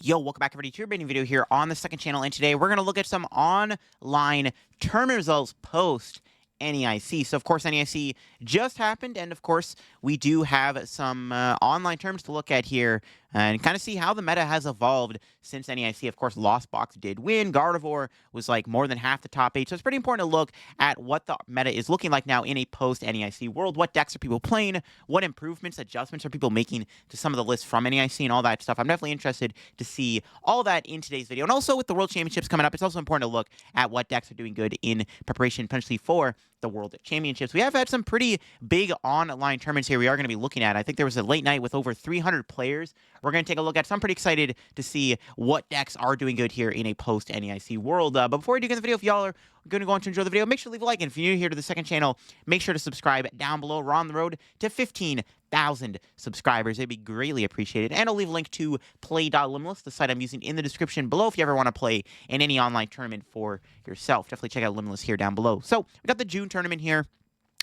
Yo, welcome back everybody to your brand new video here on the second channel, and today we're going to look at some online tournament results post NAIC. So of course NAIC just happened, and of course we do have some online terms to look at here and kind of see how the meta has evolved since NAIC. Of course, Lost Box did win. Gardevoir was like more than half the top 8, so it's pretty important to look at what the meta is looking like now in a post-NAIC world. What decks are people playing? What improvements, adjustments are people making to some of the lists from NAIC and all that stuff? I'm definitely interested to see all that in today's video. And also with the World Championships coming up, it's also important to look at what decks are doing good in preparation potentially for the World Championships. We have had some pretty big online tournaments here we are going to be looking at. I think there was a late night with over 300 players. We're going to take a look at, so I'm pretty excited to see what decks are doing good here in a post-NAIC world. But before we do get the video, if y'all are going to go on to enjoy the video, make sure to leave a like. And if you're new here to the second channel, make sure to subscribe down below. We're on the road to 15,000 subscribers. It'd be greatly appreciated. And I'll leave a link to play.limitless, the site I'm using, in the description below if you ever want to play in any online tournament for yourself. Definitely check out Limitless here down below. So we got the June tournament here,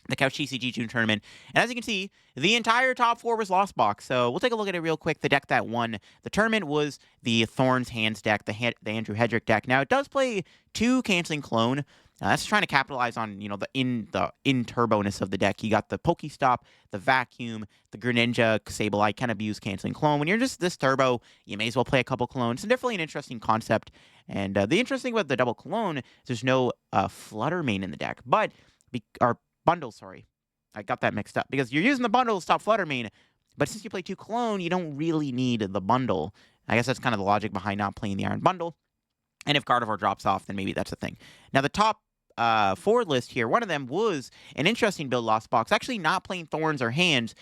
the Couch TCG June tournament. And as you can see, the entire top 4 was Lost Box. So we'll take a look at it real quick. The deck that won the tournament was the Thorns Hands deck, the Andrew Hedrick deck. Now, it does play 2 Canceling Clone. That's trying to capitalize on, the in-turboness of the deck. You got the Pokestop, the Vacuum, the Greninja, Sableye, can abuse Canceling Clone. When you're just this turbo, you may as well play a couple clones. It's definitely an interesting concept. And the interesting about the double clone is there's no Flutter Mane in the deck. But, or bundle, sorry. I got that mixed up. Because you're using the bundle to stop Flutter Mane, but since you play 2 clone, you don't really need the bundle. I guess that's kind of the logic behind not playing the Iron Bundle. And if Gardevoir drops off, then maybe that's a thing. Now, the top 4 list here, one of them was an interesting build, Lost Box. Actually not playing Thorns or Hands.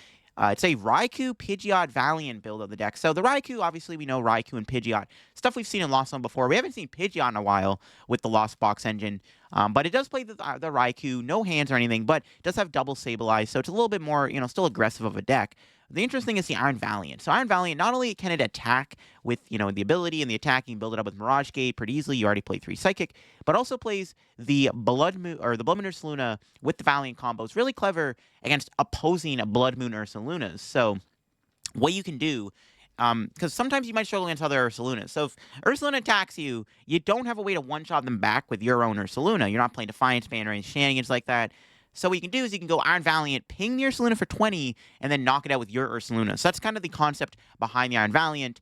It's a Raikou, Pidgeot, Valiant build of the deck. So the Raikou, obviously we know Raikou and Pidgeot. Stuff we've seen in Lost Zone before. We haven't seen Pidgeot in a while with the Lost Box engine. But it does play the Raikou, no Hands or anything, but it does have double Sableye, so it's a little bit more, still aggressive of a deck. The interesting is the Iron Valiant. So Iron Valiant, not only can it attack with, the ability and the attacking, build it up with Mirage Gate pretty easily. You already play 3 Psychic, but also plays the Blood Moon Ursaluna with the Valiant combo. It's really clever against opposing Blood Moon Ursalunas. So what you can do, because sometimes you might struggle against other Ursalunas. So if Ursaluna attacks you, you don't have a way to one-shot them back with your own Ursaluna. You're not playing Defiance Band or any shenanigans like that. So what you can do is you can go Iron Valiant, ping the Ursaluna for 20, and then knock it out with your Ursaluna. So that's kind of the concept behind the Iron Valiant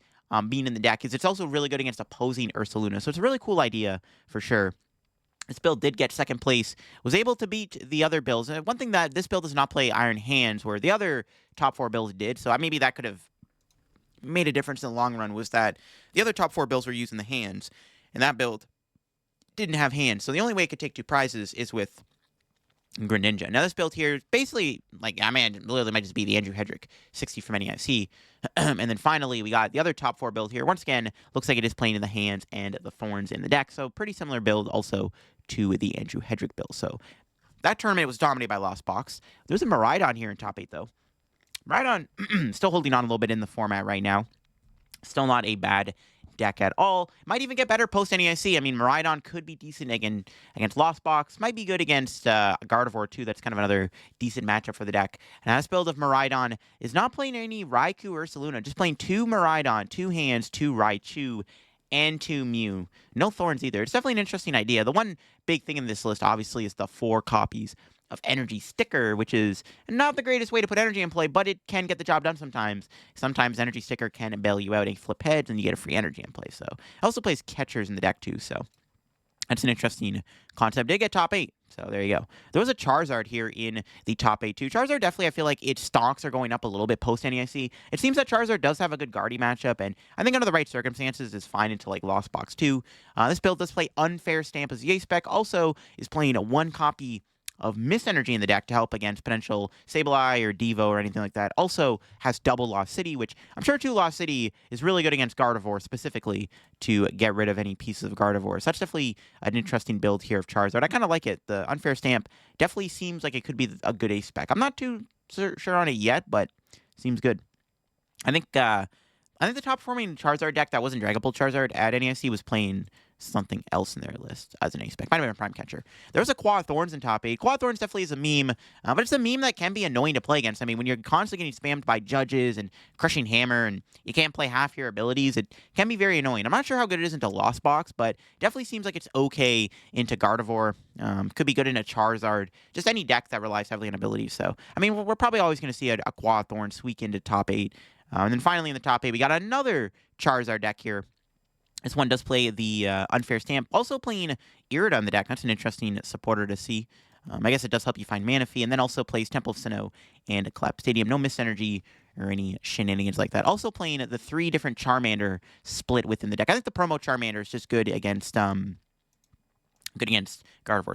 being in the deck, is it's also really good against opposing Ursaluna. So it's a really cool idea for sure. This build did get second place, was able to beat the other builds. And one thing that this build does not play Iron Hands, where the other top 4 builds did. So maybe that could have made a difference in the long run, was that the other top 4 builds were using the Hands, and that build didn't have Hands. So the only way it could take 2 prizes is with Greninja. Now this build here, basically, literally might just be the Andrew Hedrick 60 from NAIC. And then finally, we got the other top 4 build here. Once again, looks like it is playing in the Hands and the Thorns in the deck. So pretty similar build also to the Andrew Hedrick build. So that tournament was dominated by Lost Box. There's a Miraidon here in top 8, though. Miraidon still holding on a little bit in the format right now. Still not a bad deck at all. Might even get better post NAIC. Miraidon could be decent against Lost Box. Might be good against Gardevoir too. That's kind of another decent matchup for the deck. And this build of Miraidon is not playing any Raikou or Ursaluna, just playing 2 Miraidon, 2 Hands, 2 Raichu, and 2 Mew. No Thorns either. It's definitely an interesting idea. The one big thing in this list, obviously, is the 4 copies of Energy Sticker, which is not the greatest way to put energy in play, but it can get the job done sometimes. Sometimes Energy Sticker can bail you out and flip heads, and you get a free energy in play. So it also plays catchers in the deck too, so that's an interesting concept. Did get top 8, so there you go. There was a Charizard here in the top 8 too. Charizard definitely, I feel like its stocks are going up a little bit post NAIC. It seems that Charizard does have a good Guardy matchup, and I think under the right circumstances is fine into like Lost Box too. This build does play Unfair Stamp as the A spec. Also is playing a 1 copy of Mist Energy in the deck to help against potential Sableye or Devo or anything like that. Also has double Lost City, which I'm sure 2 Lost City is really good against Gardevoir specifically to get rid of any pieces of Gardevoir. So that's definitely an interesting build here of Charizard. I kind of like it. The Unfair Stamp definitely seems like it could be a good ace spec. I'm not too sure on it yet, but seems good. I think the top performing Charizard deck that wasn't Dragon Ball Charizard at NAIC was playing something else in their list as an ace spec. Might have been a prime catcher. There's a Quad Thorns in top 8. Quad Thorns definitely is a meme, but it's a meme that can be annoying to play against. I mean, when you're constantly getting spammed by judges and Crushing Hammer and you can't play half your abilities, it can be very annoying. I'm not sure how good it is into Lost Box, but definitely seems like it's okay into Gardevoir. Could be good in a Charizard. Just any deck that relies heavily on abilities. So, I mean, we're probably always going to see a Quad Thorn squeak into top 8. And then finally in the top 8, we got another Charizard deck here. This one does play the Unfair Stamp, also playing Irida on the deck. That's an interesting supporter to see. I guess it does help you find Manaphy, and then also plays Temple of Sinnoh and Collapse Stadium. No Mist Energy or any shenanigans like that. Also playing the 3 different Charmander split within the deck. I think the promo Charmander is just good against Gardevoir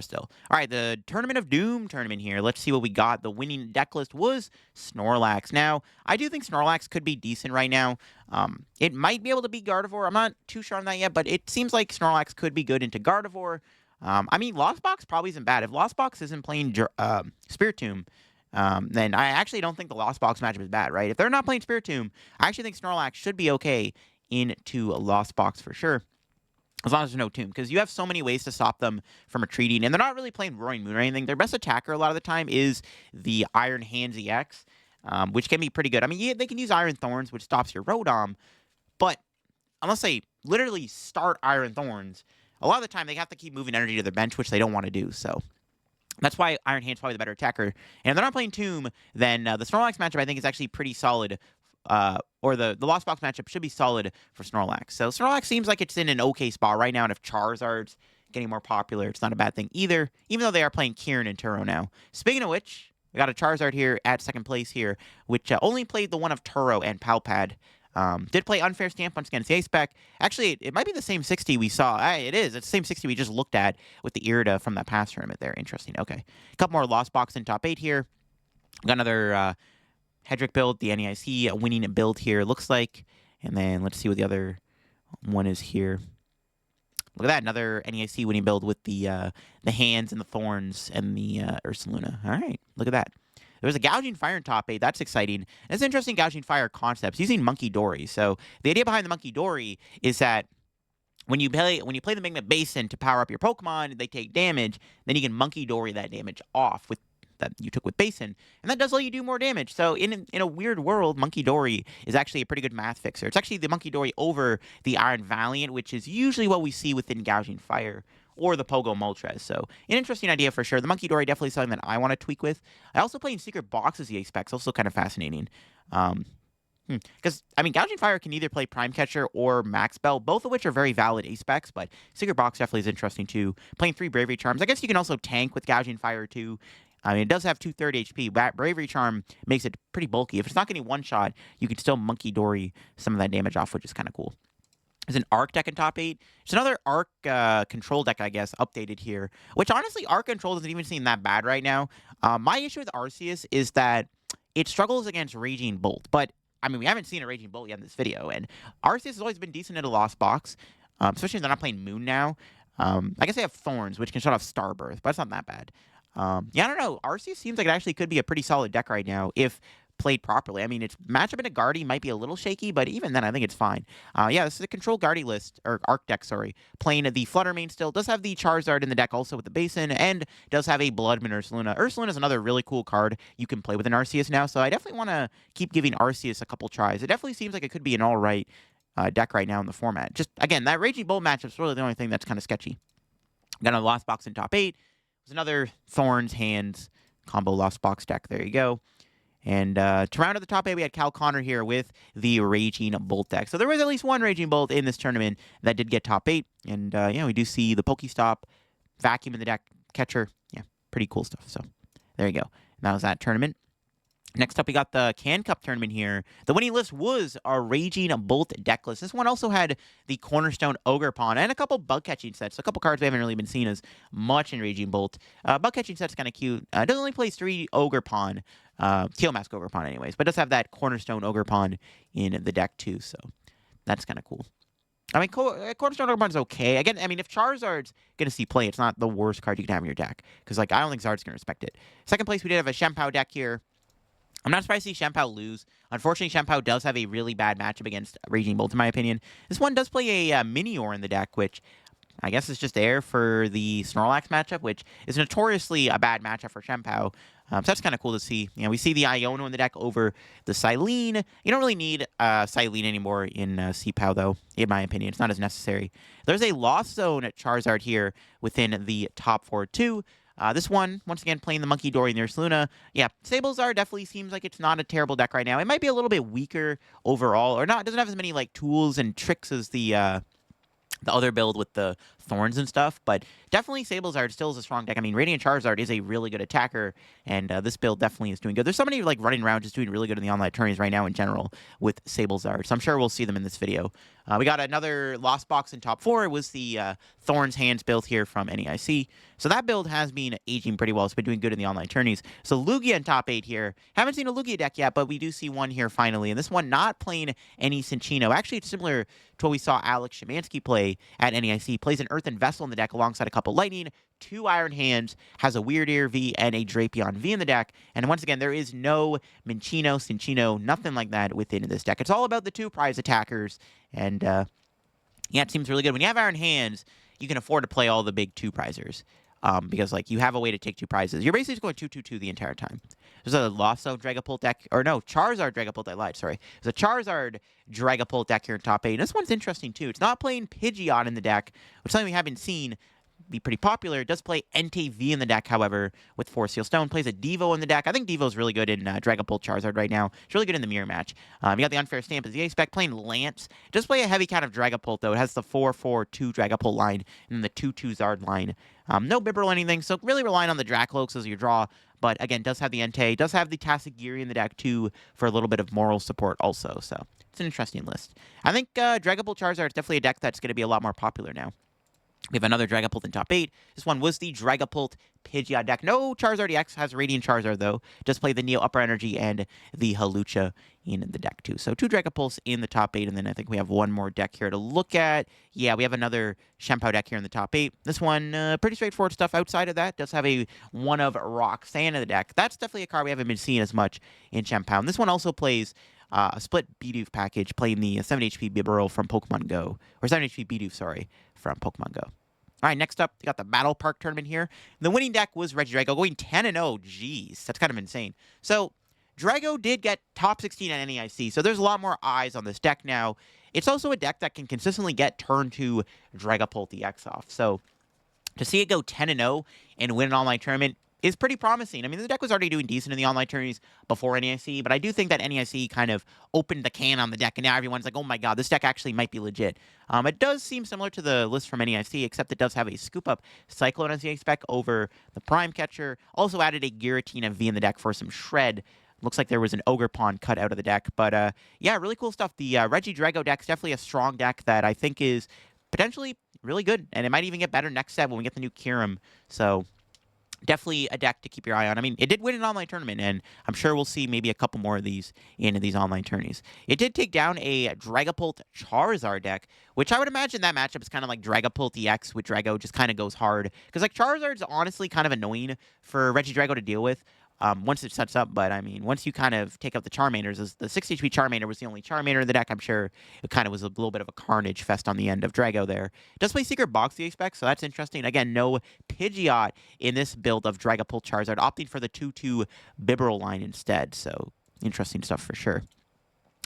still. All right, the Tournament of Doom tournament here. Let's see what we got. The winning deck list was Snorlax. Now, I do think Snorlax could be decent right now. It might be able to beat Gardevoir. I'm not too sure on that yet, but it seems like Snorlax could be good into Gardevoir. I mean, Lost Box probably isn't bad. If Lost Box isn't playing Spiritomb, then I actually don't think the Lost Box matchup is bad, right? If they're not playing Spiritomb, I actually think Snorlax should be okay into a Lost Box for sure. As long as there's no tomb, because you have so many ways to stop them from retreating, and they're not really playing Roaring Moon or anything. Their best attacker a lot of the time is the Iron Hands EX, which can be pretty good. I mean, yeah, they can use Iron Thorns, which stops your Rotom, but unless they literally start Iron Thorns, a lot of the time they have to keep moving energy to their bench, which they don't want to do, so that's why Iron Hand's probably the better attacker. And if they're not playing Tomb, then the Snorlax matchup I think is actually pretty solid. Or the Lost Box matchup should be solid for Snorlax. So Snorlax seems like it's in an okay spot right now, and if Charizard's getting more popular, it's not a bad thing either, even though they are playing Kieran and Turo now. Speaking of which, we got a Charizard here at second place here, which only played the one of Turo and Palpad. Did play Unfair Stamp once again. It's the ace spec. Actually, it might be the same 60 we saw. It is. It's the same 60 we just looked at with the Irida from that past tournament there. Interesting. Okay. A couple more Lost Box in top 8 here. Got another Hedrick build, the NAIC winning build here, looks like. And then let's see what the other one is here. Look at that, another NAIC winning build with the hands and the thorns and the Ursaluna. All right, look at that. There's a Gouging Fire in top 8. That's exciting. It's interesting Gouging Fire concepts using Monkey Dory. So the idea behind the Monkey Dory is that when you play the Magma Basin to power up your Pokemon, they take damage, then you can Monkey Dory that damage off with that you took with Basin, and that does let you do more damage. So in a weird world, Monkey Dory is actually a pretty good math fixer. It's actually the Monkey Dory over the Iron Valiant, which is usually what we see within Gouging Fire, or the Pogo Moltres. So an interesting idea for sure. The Monkey Dory definitely something that I want to tweak with. I also play in Secret Box as the ace specs, also kind of fascinating. Because, I mean, Gouging Fire can either play Prime Catcher or Max Bell, both of which are very valid ace specs, but Secret Box definitely is interesting too. Playing 3 Bravery Charms. I guess you can also tank with Gouging Fire too. I mean, it does have 230 HP, but Bravery Charm makes it pretty bulky. If it's not getting one-shot, you can still Monkey Dory some of that damage off, which is kind of cool. There's an Arc deck in top 8. It's another Arc control deck, I guess, updated here, which honestly, Arc control doesn't even seem that bad right now. My issue with Arceus is that it struggles against Raging Bolt, but, I mean, we haven't seen a Raging Bolt yet in this video, and Arceus has always been decent in a Lost Box, especially if they're not playing Moon now. I guess they have Thorns, which can shut off Starbirth, but it's not that bad. Yeah, I don't know. Arceus seems like it actually could be a pretty solid deck right now if played properly. I mean, its matchup into Guardy might be a little shaky, but even then, I think it's fine. Yeah, this is a control Guardy list, or Arc deck, sorry. Playing the Flutter Mane still, does have the Charizard in the deck also with the Basin, and does have a Bloodman Ursaluna. Ursaluna is another really cool card you can play with an Arceus now, so I definitely want to keep giving Arceus a couple tries. It definitely seems like it could be an alright deck right now in the format. Just, again, that Raging Bull matchup is really the only thing that's kind of sketchy. Got a Lost Box in top 8. There's another Thorns, Hands combo Lost Box deck. There you go. And to round out the top 8, we had Cal Connor here with the Raging Bolt deck. So there was at least one Raging Bolt in this tournament that did get top 8. And yeah, we do see the Pokestop, Vacuum in the deck, Catcher. Yeah, pretty cool stuff. So there you go. And that was that tournament. Next up, we got the Can Cup tournament here. The winning list was a Raging Bolt deck list. This one also had the Cornerstone Ogerpon and a couple bug catching sets. A couple cards we haven't really been seen as much in Raging Bolt. Bug catching set's kind of cute. It doesn't only play 3 Ogerpon, Teal Mask Ogerpon anyways, but does have that Cornerstone Ogerpon in the deck too, so that's kind of cool. I mean, Cornerstone Ogerpon's okay. Again, I mean, if Charizard's going to see play, it's not the worst card you can have in your deck, because like I don't think Zard's going to respect it. Second place, we did have a Shempao deck here. I'm not surprised to see Shempao lose. Unfortunately, Shempao does have a really bad matchup against Raging Bolt, in my opinion. This one does play a Minior in the deck, which I guess it's just there for the Snorlax matchup, which is notoriously a bad matchup for Chien-Pao. So that's kind of cool to see. You know, we see the Iono in the deck over the Silene. You don't really need Silene anymore in C-Pow, though, in my opinion. It's not as necessary. There's a Lost Zone Charizard here within the top 4, too. This one, once again, playing the Monkey Dory near Luna. Yeah, Sablezard definitely seems like it's not a terrible deck right now. It might be a little bit weaker overall, or not. It doesn't have as many like tools and tricks as the other build with the thorns and stuff, but definitely Sablezard still is a strong deck. I mean, Radiant Charizard is a really good attacker, and this build definitely is doing good. There's so many like running around just doing really good in the online tourneys right now in general with Sablezard, so I'm sure we'll see them in this video. We got another Lost Box in top 4. It was the Thorns Hands build here from NAIC. So that build has been aging pretty well. It's been doing good in the online tourneys. So Lugia in top 8 here. Haven't seen a Lugia deck yet, but we do see one here finally. And this one not playing any Cinccino. Actually, it's similar to what we saw Alex Szymanski play at NAIC. Plays an Earthen Vessel in the deck alongside a couple Lightning, 2 Iron Hands, has a Weird Ear V and a Drapion V in the deck. And once again, there is no Minccino, Cinccino, nothing like that within this deck. It's all about the 2 prize attackers. And yeah, it seems really good. When you have Iron Hands, you can afford to play all the big 2 prizers. Because, like, you have a way to take 2 prizes. You're basically just going 2-2-2 the entire time. There's a Lost Zone Dragapult deck. Or, no, Charizard Dragapult. I lied, sorry. There's a Charizard Dragapult deck here in top 8. And this one's interesting, too. It's not playing Pidgeot in the deck, which is something we haven't seen be pretty popular. It does play Entei V in the deck, however, with Force Seal Stone. Plays a Devo in the deck. I think Devo's really good in Dragapult Charizard right now. It's really good in the mirror match. You got the Unfair Stamp as the A-Spec. Playing Lance. Does play a heavy count of Dragapult, though. It has the 4-4-2 Dragapult line and then the 2-2 Zard line. No Bibarel or anything, so really relying on the Dracloaks as your draw. But again, does have the Entei. Does have the Tassagiri in the deck, too, for a little bit of moral support also. So it's an interesting list. I think Dragapult Charizard is definitely a deck that's going to be a lot more popular now. We have another Dragapult in top 8. This one was the Dragapult Pidgeot deck. No Charizard EX, has Radiant Charizard, though. Just play the Neo Upper Energy and the Hawlucha in the deck, too. So 2 Dragapults in the top 8, and then I think we have one more deck here to look at. Yeah, we have another Chien-Pao deck here in the top 8. This one, pretty straightforward stuff outside of that. Does have a one of Roxanne in the deck. That's definitely a card we haven't been seeing as much in Chien-Pao. And this one also plays a split Bidoof package, playing the 7 HP Bibarel from Pokemon Go. Or 7 HP Bidoof, sorry, from Pokemon Go. All right, next up, we got the Battle Park tournament here. The winning deck was Regidrago, going 10-0. Jeez, that's kind of insane. So, Drago did get top 16 at NAIC, so there's a lot more eyes on this deck now. It's also a deck that can consistently get turn 2 Dragapult EX off. So, to see it go 10-0 and win an online tournament is pretty promising. I mean, the deck was already doing decent in the online tourneys before NAIC, but I do think that NAIC kind of opened the can on the deck, and now everyone's like, oh my god, this deck actually might be legit. It does seem similar to the list from NAIC, except it does have a Scoop-Up Cyclone as the spec over the Prime Catcher. Also added a Giratina V in the deck for some shred. Looks like there was an Ogerpon cut out of the deck, but yeah, really cool stuff. The Regidrago deck's definitely a strong deck that I think is potentially really good, and it might even get better next set when we get the new Kyurem. So definitely a deck to keep your eye on. I mean, it did win an online tournament, and I'm sure we'll see maybe a couple more of these in these online tourneys. It did take down a Dragapult Charizard deck, which I would imagine that matchup is kind of like Dragapult EX with Drago, just kind of goes hard. Because, like, Charizard's honestly kind of annoying for Regidrago to deal with. Once it sets up, but I mean, once you kind of take out the Charmanders, the 6 HP Charmander was the only Charmander in the deck. I'm sure it kind of was a little bit of a carnage fest on the end of Drago there. It does play Secret Box the spec, so that's interesting. Again, no Pidgeot in this build of Dragapult Charizard, opting for the 2-2 Bibarel line instead, so interesting stuff for sure.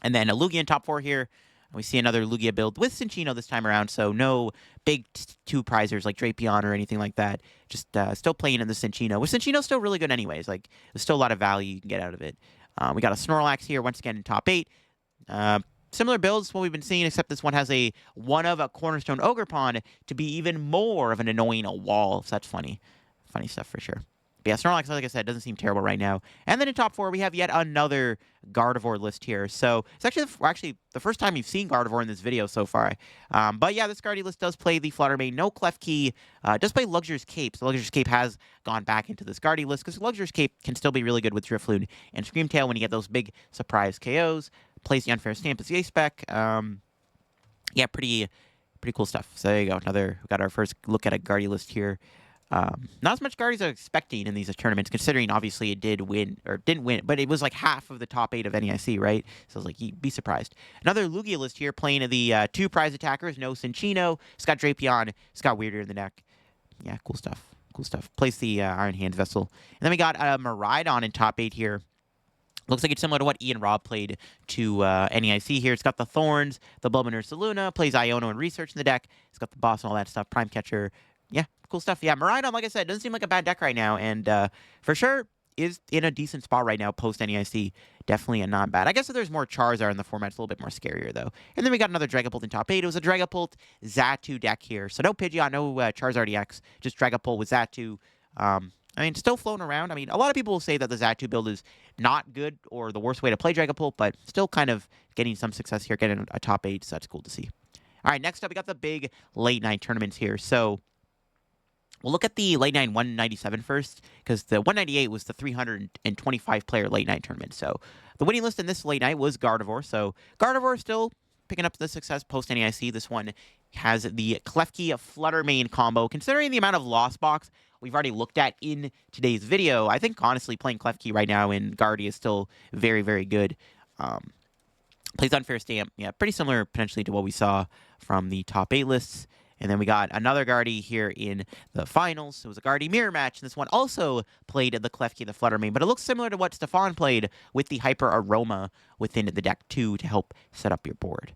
And then a Lugia in top 4 here. We see another Lugia build with Cinccino this time around, so no big 2 prizers like Drapion or anything like that. Just still playing in the Cinccino. With Cinccino still really good anyways. Like, there's still a lot of value you can get out of it. We got a Snorlax here, once again in top 8. Similar builds to what we've been seeing, except this one has a one of a Cornerstone Ogerpon to be even more of an annoying wall. So that's funny. Funny stuff for sure. But yeah, Snorlax, like I said, doesn't seem terrible right now. And then in top 4, we have yet another Gardevoir list here. So it's actually the first time you've seen Gardevoir in this video so far. But yeah, this Guardy list does play the Fluttermane, no Klefki, does play Luxurious Cape. So Luxurious Cape has gone back into this Guardy list because Luxurious Cape can still be really good with Drifloon and Screamtail when you get those big surprise KOs. Plays the Unfair Stamp as the A-Spec. Yeah, pretty cool stuff. So there you go. We got our first look at a Guardy list here. Not as much guard as I was expecting in these tournaments, considering obviously it didn't win, but it was like half of the top 8 of NAIC, right? So I was like, you'd be surprised. Another Lugia list here, playing the 2 prize attackers, no Cinchino, Scott Drapion, Scott Weirder in the deck. Yeah, cool stuff. Cool stuff. Place the Iron Hands Vessel. And then we got Miraidon in top 8 here. Looks like it's similar to what Ian Robb played to NAIC here. It's got the Thorns, the Bulbasaur Saluna, plays Iono and Research in the deck. It's got the boss and all that stuff, Prime Catcher. Yeah, cool stuff. Yeah, Miraidon, like I said, doesn't seem like a bad deck right now, and for sure is in a decent spot right now post-NEIC. Definitely a not bad. I guess if there's more Charizard in the format, it's a little bit more scarier, though. And then we got another Dragapult in top 8. It was a Dragapult Xatu deck here. So no Pidgeot, no Charizard EX, just Dragapult with Xatu. I mean, still floating around. I mean, a lot of people will say that the Xatu build is not good or the worst way to play Dragapult, but still kind of getting some success here, getting a top 8, so that's cool to see. All right, next up, we got the big late-night tournaments here. So we'll look at the late night 197 first, because the 198 was the 325-player late-night tournament. So the winning list in this late night was Gardevoir. So Gardevoir still picking up the success post-NAIC. This one has the Klefki Flutter Mane combo. Considering the amount of Lost Box we've already looked at in today's video, I think, honestly, playing Klefki right now in Guardy is still very, very good. Plays Unfair Stamp. Yeah, pretty similar potentially to what we saw from the top 8 lists. And then we got another Guardy here in the finals. It was a Guardy mirror match. And this one also played the Klefki, the Flutter Mane. But it looks similar to what Stefan played with the Hyper Aroma within the deck, too, to help set up your board.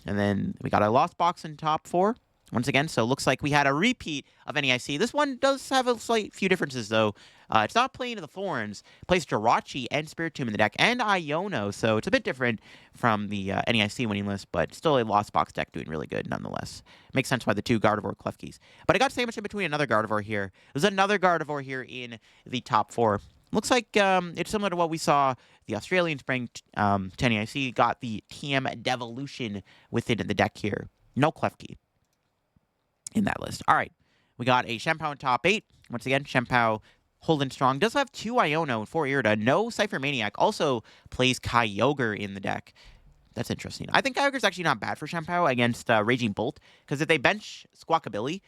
And then we got a Lost Box in top 4. Once again, so it looks like we had a repeat of NEIC. This one does have a slight few differences, though. It's not playing the Thorns. It plays Jirachi and Spiritomb in the deck, and Iono, so it's a bit different from the NEIC winning list, but still a Lost Box deck doing really good nonetheless. Makes sense why the 2 Gardevoir Klefkis. But I got sandwiched in between another Gardevoir here. There's another Gardevoir here in the top 4. Looks like it's similar to what we saw the Australians bring to NEIC. Got the TM Devolution within the deck here. No Klefki in that list. All right, we got a Shempao in top 8. Once again, Shempao holding strong. Does have 2 Iono and 4 Irida. No Cypher Maniac. Also plays Kyogre in the deck. That's interesting. I think Kyogre's actually not bad for Shempao against Raging Bolt, because if they bench Squawkabilly,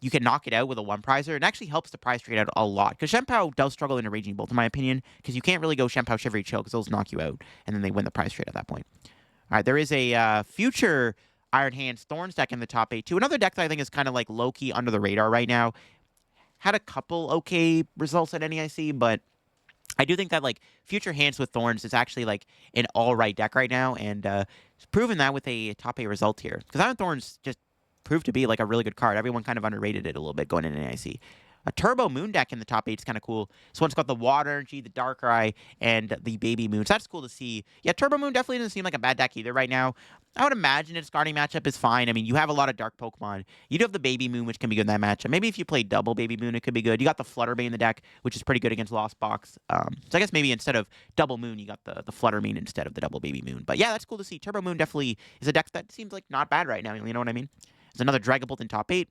you can knock it out with a 1-prizer. It actually helps the prize trade out a lot, because Shempao does struggle in a Raging Bolt, in my opinion, because you can't really go Shempao Shivery Chill, because those knock you out, and then they win the prize trade at that point. All right, there is a future Iron Hands Thorns deck in the top 8, too. Another deck that I think is kind of like low-key under the radar right now. Had a couple okay results at NEIC, but I do think that like Future Hands with Thorns is actually like an all-right deck right now, and it's proven that with a top 8 result here. Because Iron Thorns just proved to be like a really good card. Everyone kind of underrated it a little bit going into NEIC. A Turbo Moon deck in the top 8 is kind of cool. This one's got the Water Energy, the Darkrai, and the Baby Moon. So that's cool to see. Yeah, Turbo Moon definitely doesn't seem like a bad deck either right now. I would imagine its guarding matchup is fine. I mean, you have a lot of dark Pokemon. You do have the Baby Moon, which can be good in that matchup. Maybe if you play double Baby Moon, it could be good. You got the Flutter Mane in the deck, which is pretty good against Lost Box. So I guess maybe instead of double Moon, you got the Flutter Mane instead of the double Baby Moon. But yeah, that's cool to see. Turbo Moon definitely is a deck that seems like not bad right now. You know what I mean? There's another Dragapult in top 8.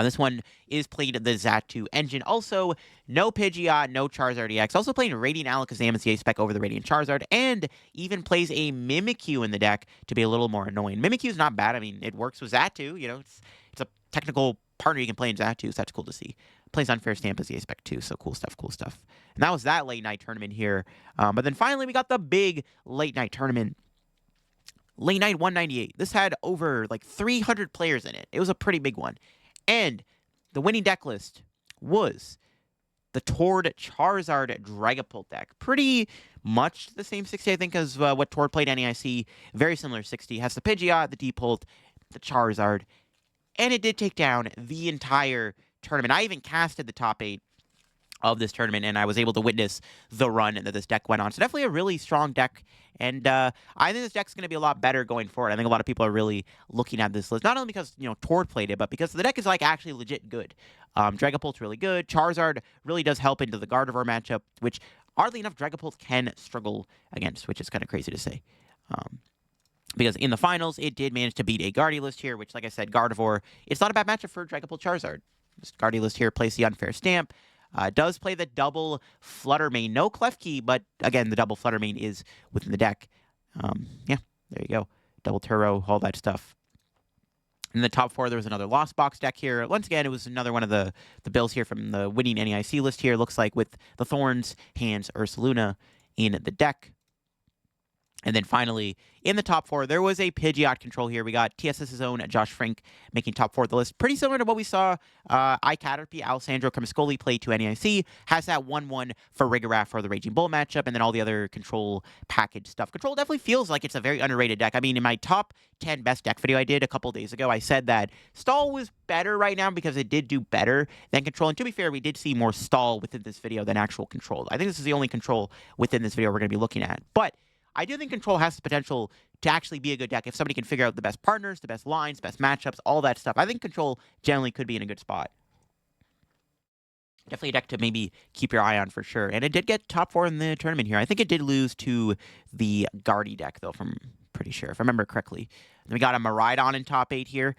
This one is played the Xatu engine. Also, no Pidgeot, no Charizard EX. Also playing Radiant Alakazam as the A-Spec over the Radiant Charizard. And even plays a Mimikyu in the deck to be a little more annoying. Mimikyu's not bad. I mean, it works with Xatu. You know, it's a technical partner you can play in Xatu, so that's cool to see. Plays Unfair Stamp as the A-Spec too, so cool stuff, cool stuff. And that was that late-night tournament here. But then finally, we got the big late-night tournament. Late night 198. This had over like 300 players in it. It was a pretty big one. And the winning deck list was the Tord Charizard Dragapult deck. Pretty much the same 60, I think, as what Tord played NEIC. Very similar 60. Has the Pidgeot, the Deepult, the Charizard. And it did take down the entire tournament. I even casted the top 8 of this tournament, and I was able to witness the run that this deck went on. So definitely a really strong deck, and I think this deck's going to be a lot better going forward. I think a lot of people are really looking at this list, not only because, you know, Tord played it, but because the deck is, like, actually legit good. Dragapult's really good. Charizard really does help into the Gardevoir matchup, which, oddly enough, Dragapult can struggle against, which is kind of crazy to say. Because in the finals, it did manage to beat a Guardy list here, which, like I said, Gardevoir, it's not a bad matchup for Dragapult Charizard. This Guardy list here plays the Unfair Stamp. Does play the double Flutter Mane. No Klefki, but again, the double Flutter Mane is within the deck. Yeah, there you go. Double Turbo, all that stuff. In the top 4, there was another Lost Box deck here. Once again, it was another one of the builds here from the winning NAIC list here. Looks like with the Thorns, Hands, Ursaluna in the deck. And then finally, in the top 4, there was a Pidgeot control here. We got TSS's own Josh Frank making top 4 of the list. Pretty similar to what we saw iCaterpie, Alessandro Camascoli play to NAIC. Has that 1-1 for Rigarath for the Raging Bull matchup, and then all the other control package stuff. Control definitely feels like it's a very underrated deck. I mean, in my top 10 best deck video I did a couple days ago, I said that Stall was better right now because it did do better than Control. And to be fair, we did see more Stall within this video than actual Control. I think this is the only Control within this video we're going to be looking at. But I do think Control has the potential to actually be a good deck if somebody can figure out the best partners, the best lines, best matchups, all that stuff. I think Control generally could be in a good spot. Definitely a deck to maybe keep your eye on for sure. And it did get top 4 in the tournament here. I think it did lose to the Guardy deck, though, if I'm pretty sure, if I remember correctly. Then we got a Miraidon in top 8 here.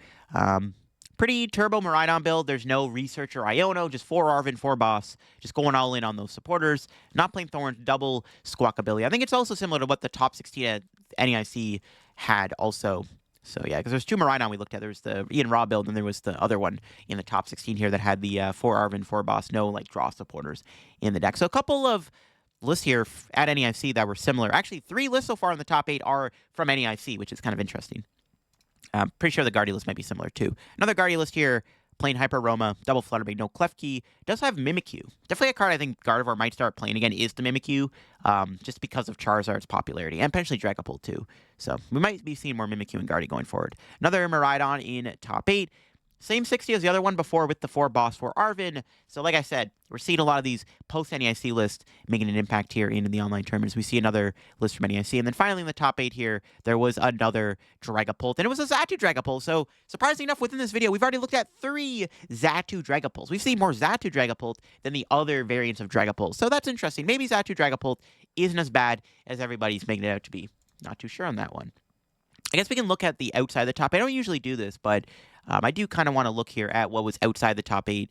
Pretty turbo Miraidon build. There's no Researcher Iono, just 4 Arven, 4 Boss. Just going all in on those supporters. Not playing Thorns, double Squawkabilly. I think it's also similar to what the top 16 at NAIC had also. So yeah, because there's 2 Miraidon we looked at. There was the Ian Raw build, and there was the other one in the top 16 here that had the 4 Arven, 4 Boss, no like draw supporters in the deck. So a couple of lists here at NAIC that were similar. Actually, 3 lists so far in the top 8 are from NAIC, which is kind of interesting. I'm pretty sure the Guardy list might be similar too. Another Guardy list here, plain Hyper Roma, double Flutterby, no Klefki. Does have Mimikyu. Definitely a card I think Gardevoir might start playing again is the Mimikyu, just because of Charizard's popularity, and potentially Dragapult too. So we might be seeing more Mimikyu and Guardy going forward. Another Miraidon in top 8. Same 60 as the other one before with the 4 Boss, 4 Arven. So like I said, we're seeing a lot of these post-NEIC lists making an impact here into the online tournaments. We see another list from NEIC. And then finally in the top 8 here, there was another Dragapult. And it was a Xatu Dragapult. So surprisingly enough, within this video, we've already looked at 3 Xatu Dragapults. We've seen more Xatu Dragapult than the other variants of Dragapult. So that's interesting. Maybe Xatu Dragapult isn't as bad as everybody's making it out to be. Not too sure on that one. I guess we can look at the outside of the top. I don't usually do this, but I do kind of want to look here at what was outside the top 8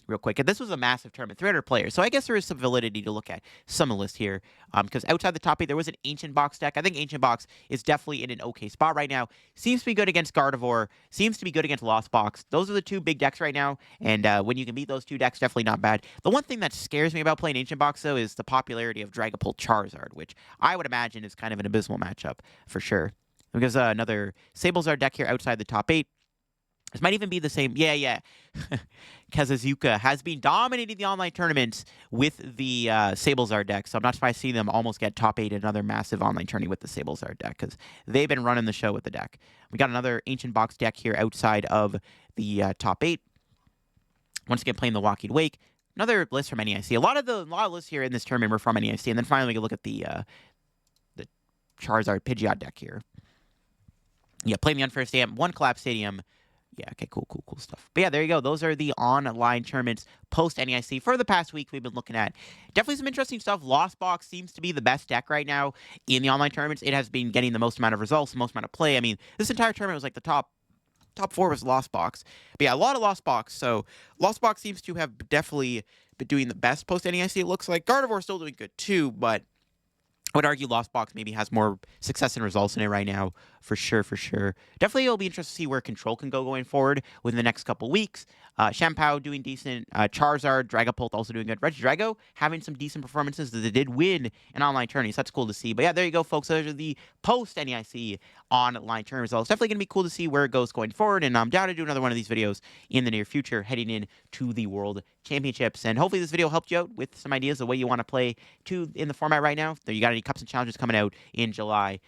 real quick. And this was a massive tournament, 300 players. So I guess there is some validity to look at some of the list here. Because outside the top 8, there was an Ancient Box deck. I think Ancient Box is definitely in an okay spot right now. Seems to be good against Gardevoir. Seems to be good against Lost Box. Those are the 2 big decks right now. And when you can beat those 2 decks, definitely not bad. The one thing that scares me about playing Ancient Box, though, is the popularity of Dragapult Charizard, which I would imagine is kind of an abysmal matchup for sure. Because another Sablezard deck here outside the top 8. This might even be the same. Yeah. Kazazuka has been dominating the online tournaments with the Sablezard deck, so I'm not surprised to see them almost get top 8 in another massive online tourney with the Sablezard deck, because they've been running the show with the deck. We got another Ancient Box deck here outside of the top 8. Once again, playing the Walking Wake. Another list from NEIC. A lot of lists here in this tournament were from NEIC, and then finally we can look at the Charizard Pidgeot deck here. Yeah, playing the Unfair Stadium, 1 Collapse Stadium. Yeah, okay, cool stuff. But yeah, there you go. Those are the online tournaments post-NEIC for the past week we've been looking at. Definitely some interesting stuff. Lost Box seems to be the best deck right now in the online tournaments. It has been getting the most amount of results, the most amount of play. I mean, this entire tournament was like the top 4 was Lost Box. But yeah, a lot of Lost Box. So Lost Box seems to have definitely been doing the best post-NEIC, it looks like. Gardevoir still doing good too, but I would argue Lost Box maybe has more success and results in it right now, for sure. Definitely it'll be interesting to see where Control can go going forward within the next couple weeks. Shampoo doing decent. Charizard, Dragapult also doing good. Regidrago having some decent performances that they did win an online tourney, so that's cool to see. But yeah, there you go, folks. Those are the post-NEIC online tourney results. Definitely going to be cool to see where it goes going forward, and I'm down to do another one of these videos in the near future heading in to the World Championships. And hopefully this video helped you out with some ideas of the way you want to play in the format right now. If you got any cups and challenges coming out in July.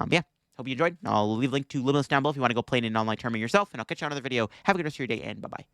Yeah. Hope you enjoyed. I'll leave a link to Limitless down below if you want to go play in an online tournament yourself, and I'll catch you on another video. Have a good rest of your day, and bye-bye.